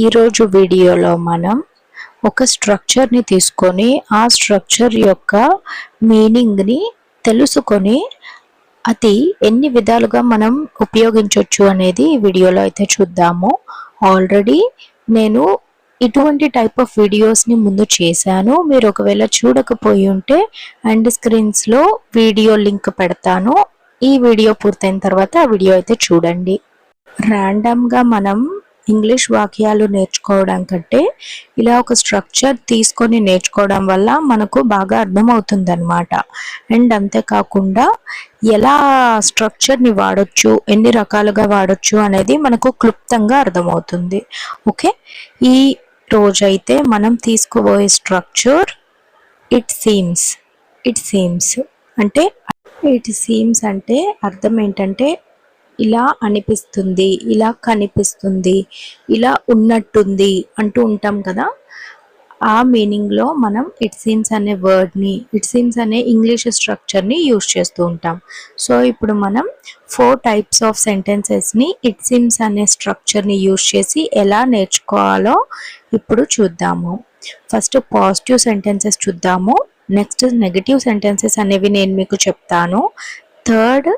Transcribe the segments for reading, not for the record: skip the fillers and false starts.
ఈరోజు వీడియోలో మనం ఒక స్ట్రక్చర్ని తీసుకొని ఆ స్ట్రక్చర్ యొక్క మీనింగ్ని తెలుసుకొని అది ఎన్ని విధాలుగా మనం ఉపయోగించవచ్చు అనేది ఈ వీడియోలో అయితే చూద్దాము. ఆల్రెడీ నేను ఇటువంటి టైప్ ఆఫ్ వీడియోస్ని ముందు చేశాను. మీరు ఒకవేళ చూడకపోయి ఉంటే అండ్ స్క్రీన్స్లో వీడియో లింక్ పెడతాను. ఈ వీడియో పూర్తయిన తర్వాత ఆ వీడియో అయితే చూడండి. ర్యాండమ్గా మనం ఇంగ్లీష్ వాక్యాలు నేర్చుకోవడం కంటే ఇలా ఒక స్ట్రక్చర్ తీసుకొని నేర్చుకోవడం వల్ల మనకు బాగా అర్థమవుతుంది అనమాట. అండ్ అంతేకాకుండా ఎలా స్ట్రక్చర్ని వాడచ్చు, ఎన్ని రకాలుగా వాడచ్చు అనేది మనకు క్లుప్తంగా అర్థమవుతుంది. ఓకే, ఈ రోజైతే మనం తీసుకోబోయే స్ట్రక్చర్ ఇట్ సీమ్స్. అంటే అర్థం ఏంటంటే ఇలా అనిపిస్తుంది, ఇలా కనిపిస్తుంది, ఇలా ఉన్నట్టుంది అంటూ ఉంటాం కదా. ఆ మీనింగ్లో మనం ఇట్ సీమ్స్ అనే వర్డ్ని, ఇట్ సీమ్స్ అనే ఇంగ్లీష్ స్ట్రక్చర్ని యూజ్ చేస్తూ ఉంటాం. సో ఇప్పుడు మనం 4 టైప్స్ ఆఫ్ సెంటెన్సెస్ని ఇట్ సీమ్స్ అనే స్ట్రక్చర్ని యూజ్ చేసి ఎలా నేర్చుకోవాలో ఇప్పుడు చూద్దాము. ఫస్ట్ పాజిటివ్ సెంటెన్సెస్ చూద్దాము. నెక్స్ట్ నెగటివ్ సెంటెన్సెస్ అనేవి నేను మీకు చెప్తాను. థర్డ్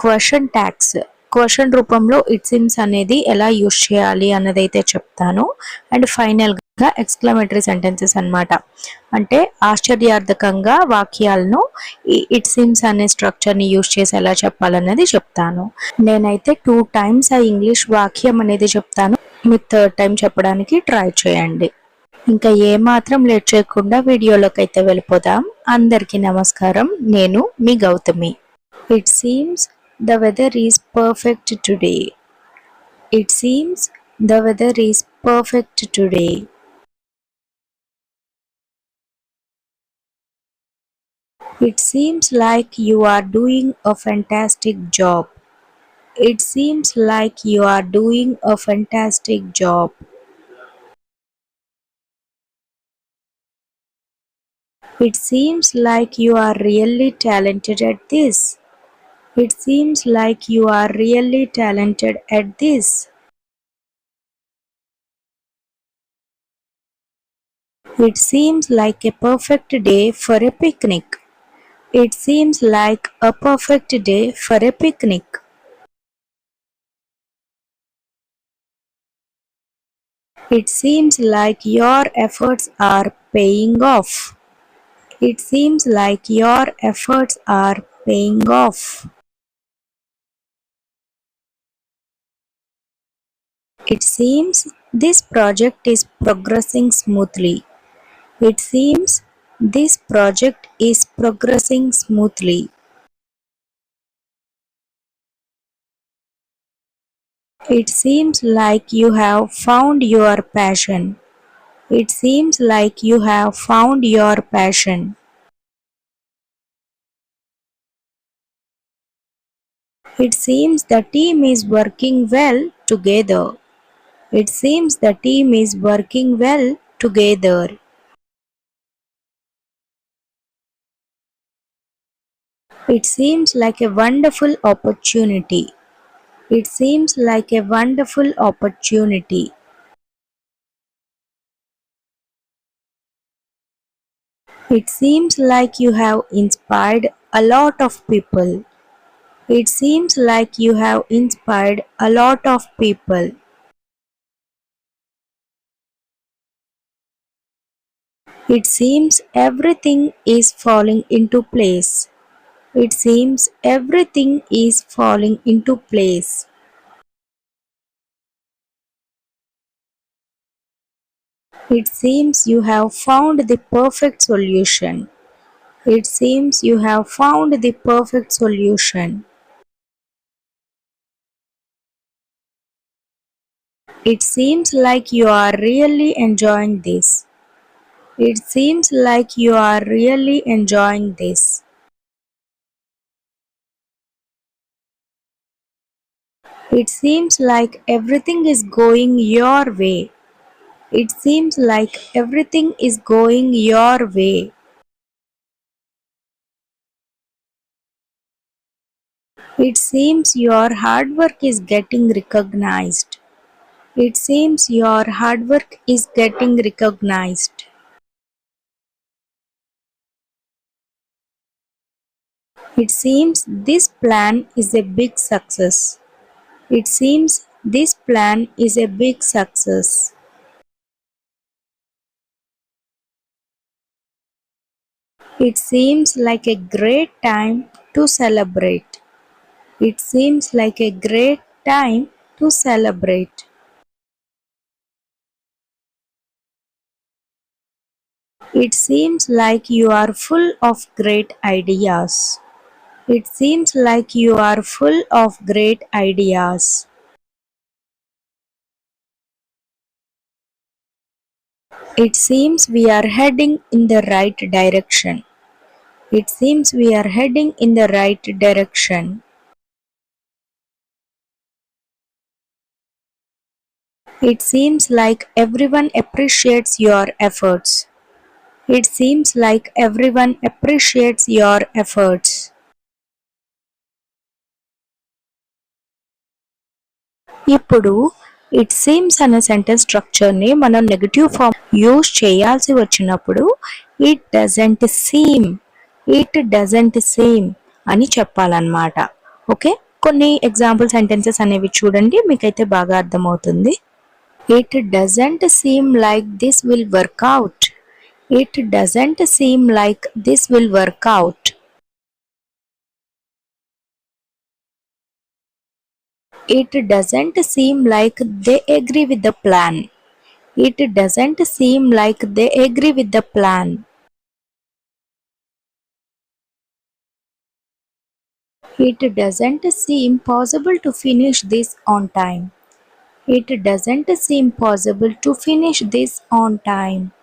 క్వశ్చన్ ట్యాగ్స్, క్వశ్చన్ రూపంలో ఇట్ సీమ్స్ అనేది ఎలా యూజ్ చేయాలి అన్నదైతే చెప్తాను. అండ్ ఫైనల్గా ఎక్స్క్లమేటరీ సెంటెన్సెస్ అన్నమాట, అంటే ఆశ్చర్యార్థకంగా వాక్యాలను ఈ ఇట్ సీమ్స్ అనే స్ట్రక్చర్ని యూజ్ చేసి ఎలా చెప్పాలన్నది చెప్తాను. నేనైతే 2 టైమ్స్ ఆ ఇంగ్లీష్ వాక్యం అనేది చెప్తాను, మీరు 3rd టైం చెప్పడానికి ట్రై చేయండి. ఇంకా ఏమాత్రం లేట్ చేయకుండా వీడియోలోకి అయితే వెళ్ళిపోదాం. అందరికీ నమస్కారం, నేను మీ Gautami. It seems the weather is perfect today. It seems the weather is perfect today. It seems like you are doing a fantastic job. It seems like you are doing a fantastic job. It seems like you are really talented at this. It seems like you are really talented at this. It seems like a perfect day for a picnic. It seems like a perfect day for a picnic. It seems like your efforts are paying off. It seems like your efforts are paying off. It seems this project is progressing smoothly. It seems this project is progressing smoothly. It seems like you have found your passion. It seems like you have found your passion. It seems the team is working well together. It seems the team is working well together. It seems like a wonderful opportunity. It seems like a wonderful opportunity. It seems like you have inspired a lot of people. It seems like you have inspired a lot of people. It seems everything is falling into place. It seems everything is falling into place. It seems you have found the perfect solution. It seems you have found the perfect solution. It seems like you are really enjoying this. It seems like you are really enjoying this. It seems like everything is going your way. It seems like everything is going your way. It seems your hard work is getting recognized. It seems your hard work is getting recognized. It seems this plan is a big success. It seems this plan is a big success. It seems like a great time to celebrate. It seems like a great time to celebrate. It seems like you are full of great ideas. It seems like you are full of great ideas. It seems we are heading in the right direction. It seems we are heading in the right direction. It seems like everyone appreciates your efforts. It seems like everyone appreciates your efforts. ఇప్పుడు it seems అనే sentence స్ట్రక్చర్ని మనం negative form use చేయాల్సి వచ్చినప్పుడు it doesn't seam అని చెప్పాలన్నమాట. Okay, కొన్ని example sentences అనేవి చూడండి, మీకైతే బాగా అర్థమవుతుంది. It doesn't seem like this will work out. It doesn't seem like this will work out. It doesn't seem like they agree with the plan. It doesn't seem like they agree with the plan. It doesn't seem possible to finish this on time. It doesn't seem possible to finish this on time.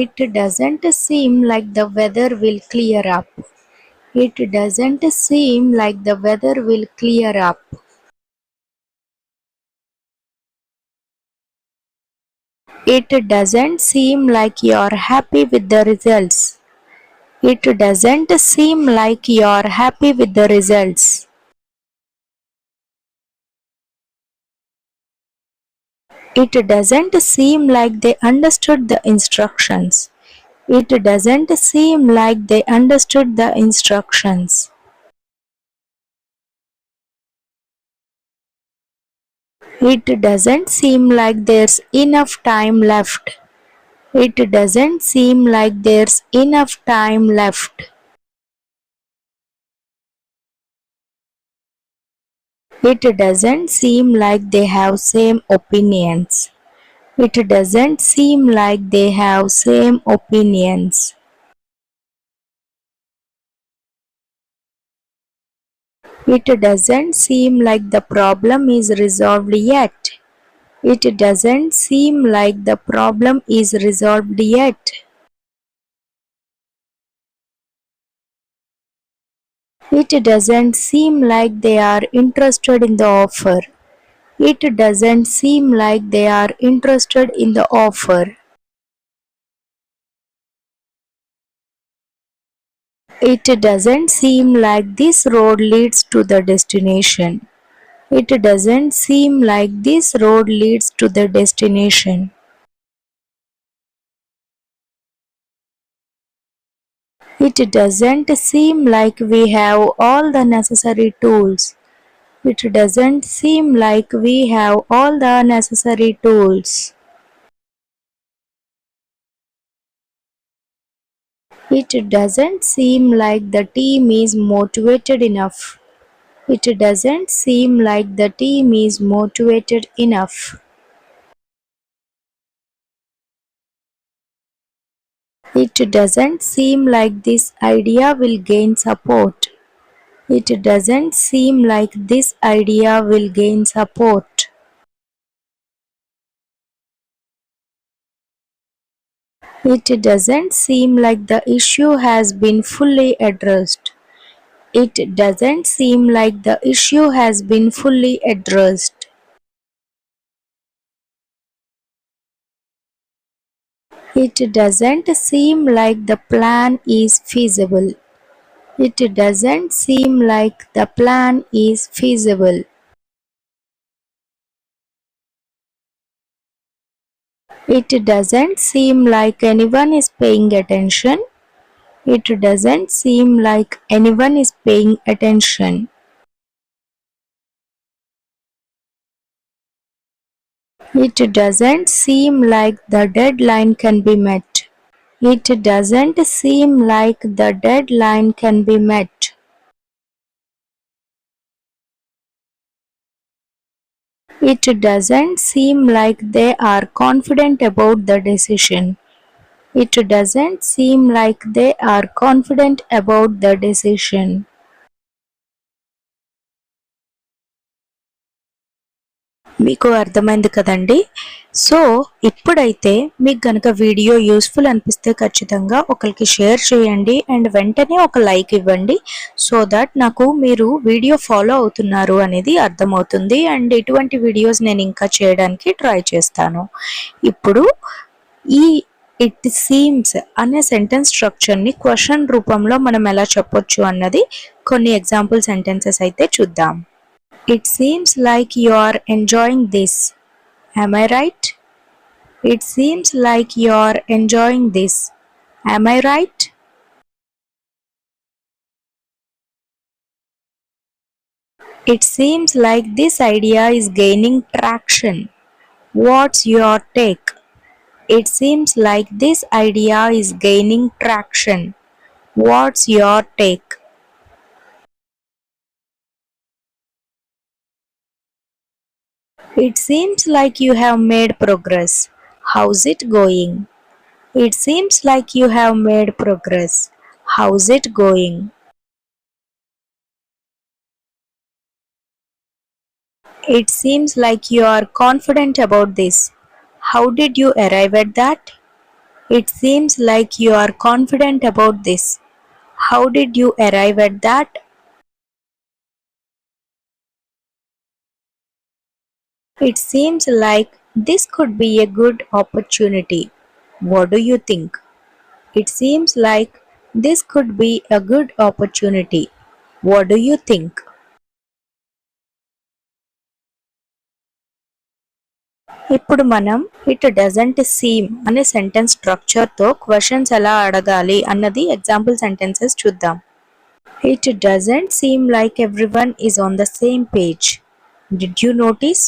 It doesn't seem like the weather will clear up. It doesn't seem like the weather will clear up. It doesn't seem like you're happy with the results. It doesn't seem like you're happy with the results. It doesn't seem like they understood the instructions. It doesn't seem like they understood the instructions. It doesn't seem like there's enough time left. It doesn't seem like there's enough time left. It doesn't seem like they have same opinions. It doesn't seem like they have same opinions. It doesn't seem like the problem is resolved yet. It doesn't seem like the problem is resolved yet. It doesn't seem like they are interested in the offer. It doesn't seem like they are interested in the offer. It doesn't seem like this road leads to the destination. It doesn't seem like this road leads to the destination. It doesn't seem like we have all the necessary tools. It doesn't seem like we have all the necessary tools. It doesn't seem like the team is motivated enough. It doesn't seem like the team is motivated enough. It doesn't seem like this idea will gain support. It doesn't seem like this idea will gain support. It doesn't seem like the issue has been fully addressed. It doesn't seem like the issue has been fully addressed. It doesn't seem like the plan is feasible. It doesn't seem like the plan is feasible. It doesn't seem like anyone is paying attention. It doesn't seem like anyone is paying attention. It doesn't seem like the deadline can be met. It doesn't seem like the deadline can be met. It doesn't seem like they are confident about the decision. It doesn't seem like they are confident about the decision. మీకు అర్థమైంది కదండి. So ఇప్పుడైతే మీకు గనక video useful అనిపిస్తే ఖచ్చితంగా ఒకరికి share చేయండి అండ్ వెంటనే ఒక లైక్ ఇవ్వండి. సో దట్ నాకు మీరు వీడియో ఫాలో అవుతున్నారు అనేది అర్థమవుతుంది అండ్ ఇటువంటి వీడియోస్ నేను ఇంకా చేయడానికి ట్రై చేస్తాను. ఇప్పుడు ఈ ఇట్ సీమ్స్ అనే సెంటెన్స్ స్ట్రక్చర్ని క్వశ్చన్ రూపంలో మనం ఎలా చెప్పొచ్చు అన్నది కొన్ని ఎగ్జాంపుల్ సెంటెన్సెస్ అయితే చూద్దాం. It seems like you are enjoying this. Am I right? It seems like you are enjoying this. Am I right? It seems like this idea is gaining traction. What's your take? It seems like this idea is gaining traction. What's your take? It seems like you have made progress. How's it going? It seems like you have made progress. How's it going? It seems like you are confident about this. How did you arrive at that? It seems like you are confident about this. How did you arrive at that? It seems like this could be a good opportunity. What do you think? It seems like this could be a good opportunity. What do you think? ఇప్పుడు మనం it doesn't seem అనే sentence స్ట్రక్చర్తో questions ఎలా అడగాలి అన్నది example sentences చూద్దాం. It doesn't seem like everyone is on the same page. Did you notice?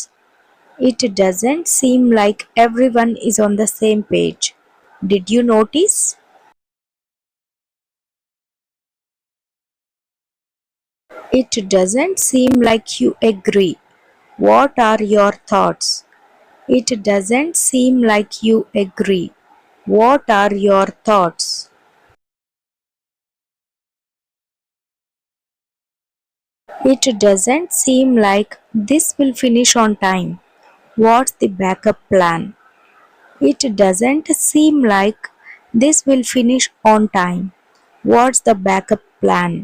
It doesn't seem like everyone is on the same page. Did you notice? It doesn't seem like you agree. What are your thoughts? It doesn't seem like you agree. What are your thoughts? It doesn't seem like this will finish on time. What's the backup plan? It doesn't seem like this will finish on time. What's the backup plan?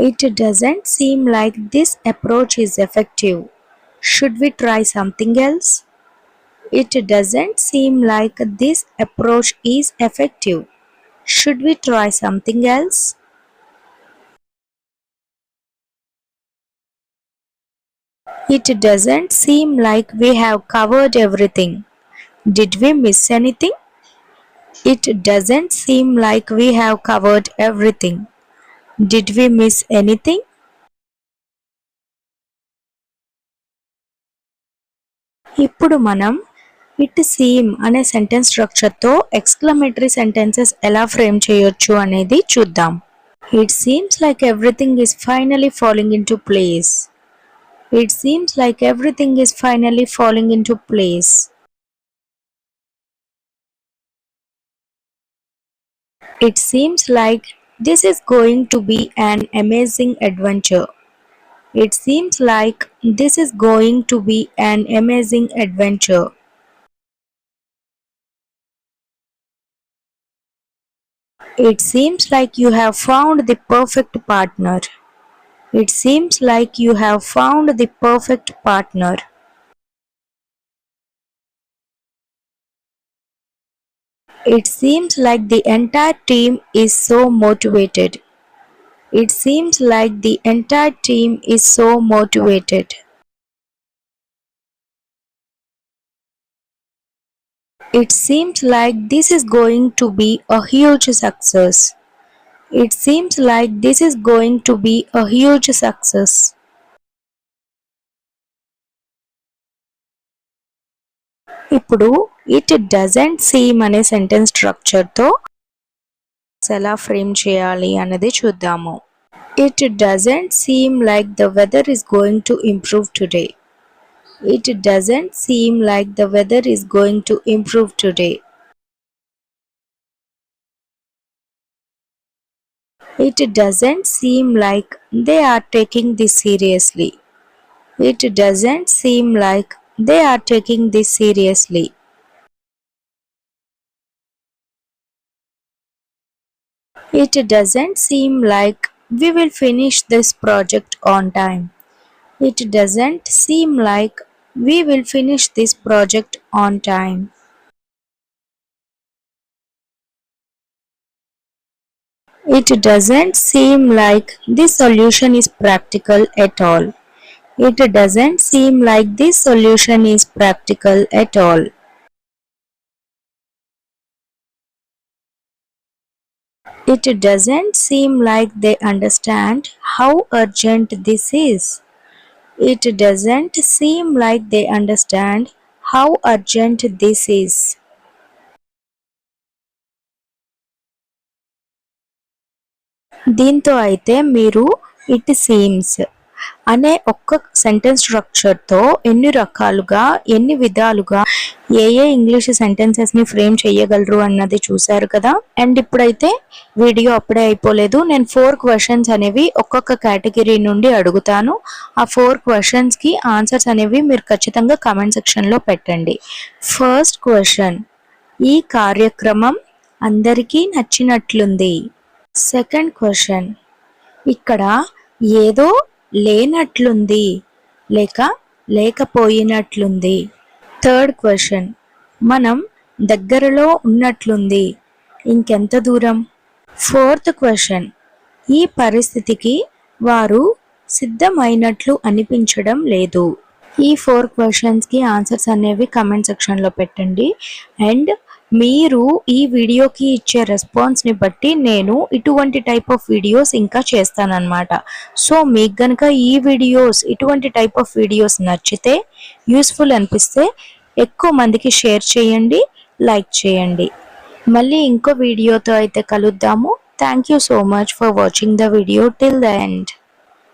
It doesn't seem like this approach is effective. Should we try something else? It doesn't seem like this approach is effective. Should we try something else? It doesn't seem like we have covered everything. Did we miss anything? It doesn't seem like we have covered everything. Did we miss anything? ఇప్పుడు మనం it seem అనే sentence స్ట్రక్చర్తో exclamatory sentences ఎలా frame చేయొచ్చు అనేది చూద్దాం. It seems like everything is finally falling in to place. It seems like everything is finally falling into place. It seems like this is going to be an amazing adventure. It seems like this is going to be an amazing adventure. It seems like you have found the perfect partner. It seems like you have found the perfect partner. It seems like the entire team is so motivated. It seems like the entire team is so motivated. It seems like this is going to be a huge success. It seems like this is going to be a huge success. ఇప్పుడు it doesn't seem అనే sentence స్ట్రక్చర్తో ఎలా frame చేయాలి అన్నది చూద్దాము. It doesn't seem like the weather is going to improve today. It doesn't seem like the weather is going to improve today. It doesn't seem like they are taking this seriously. It doesn't seem like they are taking this seriously. It doesn't seem like we will finish this project on time. It doesn't seem like we will finish this project on time. It doesn't seem like this solution is practical at all. It doesn't seem like this solution is practical at all. It doesn't seem like they understand how urgent this is. It doesn't seem like they understand how urgent this is. దీంతో అయితే మీరు it seems అనే ఒక్క sentence స్ట్రక్చర్తో ఎన్ని రకాలుగా ఎన్ని విధాలుగా ఏ English సెంటెన్సెస్ని frame చేయగలరు అన్నది చూశారు కదా. అండ్ ఇప్పుడైతే వీడియో అప్పుడే అయిపోలేదు. నేను 4 క్వశ్చన్స్ అనేవి ఒక్కొక్క కేటగిరీ నుండి అడుగుతాను. ఆ 4 క్వశ్చన్స్కి ఆన్సర్స్ అనేవి మీరు ఖచ్చితంగా కామెంట్ సెక్షన్లో పెట్టండి. ఫస్ట్ క్వశ్చన్, ఈ కార్యక్రమం అందరికీ నచ్చినట్లుంది. సెకండ్ క్వశ్చన్, ఇక్కడ ఏదో లేనట్లుంది లేక లేకపోయినట్లుంది. థర్డ్ క్వశ్చన్, మనం దగ్గరలో ఉన్నట్లుంది, ఇంకెంత దూరం. ఫోర్త్ క్వశ్చన్, ఈ పరిస్థితికి వారు సిద్ధమైనట్లు అనిపించడం లేదు. ఈ 4 క్వశ్చన్స్కి ఆన్సర్స్ అనేవి కమెంట్ సెక్షన్లో పెట్టండి. అండ్ మీరు ఈ వీడియోకి ఇచ్చే రెస్పాన్స్ని బట్టి నేను ఇటువంటి టైప్ ఆఫ్ వీడియోస్ ఇంకా చేస్తానన్నమాట. సో మీకు కనుక ఈ వీడియోస్ ఇటువంటి టైప్ ఆఫ్ వీడియోస్ నచ్చితే, యూస్ఫుల్ అనిపిస్తే ఎక్కువ మందికి షేర్ చేయండి, లైక్ చేయండి. మళ్ళీ ఇంకో వీడియోతో అయితే కలుద్దాము. Thank you so much for watching the video till the end.